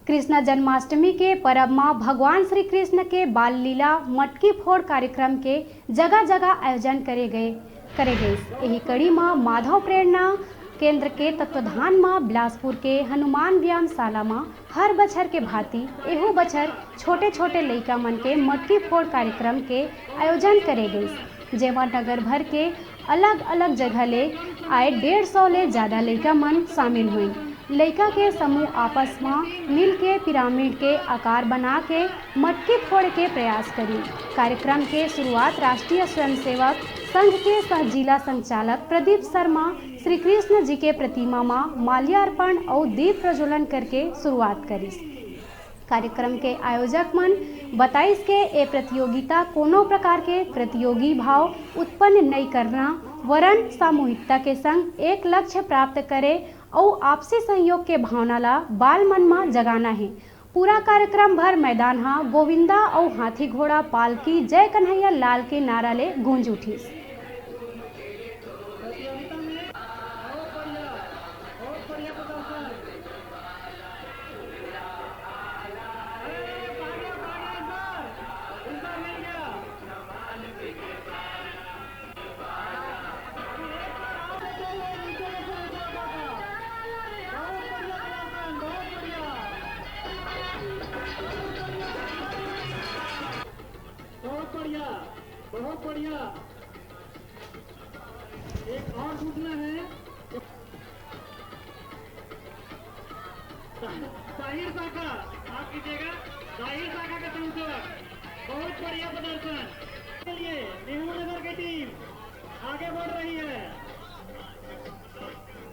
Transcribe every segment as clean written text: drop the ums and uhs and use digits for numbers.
कृष्ण जन्माष्टमी के पर्व में भगवान श्री कृष्ण के बाल लीला मटकी फोड़ कार्यक्रम के जगह जगह आयोजन करे गए। यही कड़ी में माधव प्रेरणा केंद्र के तत्वाधान में बिलासपुर के हनुमान व्यायामशाला में हर बछर के भांति एहू बछर छोटे छोटे लइका मन के मटकी फोड़ कार्यक्रम के आयोजन करे गए, जेमा नगर भर के अलग अलग जगह ले आए 150 ले ज्यादा लइका मन शामिल हुए। लइका के समूह आपस में मिल के पिरामिड के आकार बना के मटकी फोड़ के प्रयास करी। कार्यक्रम के शुरुआत राष्ट्रीय स्वयंसेवक संघ के सह जिला संचालक प्रदीप शर्मा श्री कृष्ण जी के प्रतिमा में माल्यार्पण और दीप प्रज्वलन करके शुरुआत करी। कार्यक्रम के आयोजक मन बताइस के ए प्रतियोगिता कोनो प्रकार के प्रतियोगी भाव उत्पन्न नहीं करना वरन सामूहिकता के संग एक लक्ष्य प्राप्त करे और आपसी सहयोग के भावना ला बाल मन में जगाना है। पूरा कार्यक्रम भर मैदान गोविंदा और हाथी घोड़ा पालकी जय कन्हैया लाल के नारा ले गूंज उठी। बहुत बढ़िया। एक और सूचना है, साहिर शाखा आप कीजिएगा। साहिर शाखा के संसद बहुत बढ़िया प्रदर्शन के लिए नेहरू नगर की टीम आगे बढ़ रही है।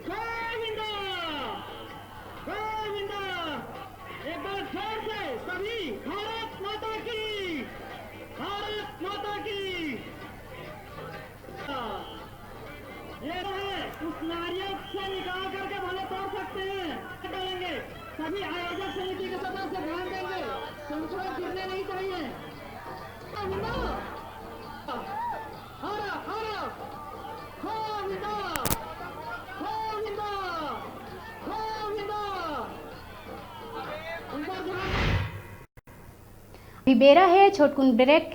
गोविंदा गोविंदा, एक बार जोर से सभी भारत माता की, भारत माता की। ये है उस नारियल से निकाल करके भले तोड़ सकते हैं, डालेंगे। सभी आयोजक समिति के सदस्य ध्यान देंगे, संशोधन गिरने नहीं चाहिए। गोविंदा हरा हरा, गोविंदा गोविंदा गोविंदा। बेरा है छोटकुन ब्रेक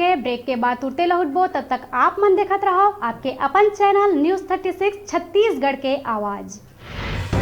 के बाद तुरते लौटबो। तब तक आप मन देखत रहो आपके अपन चैनल न्यूज़ 36 छत्तीसगढ़ के आवाज।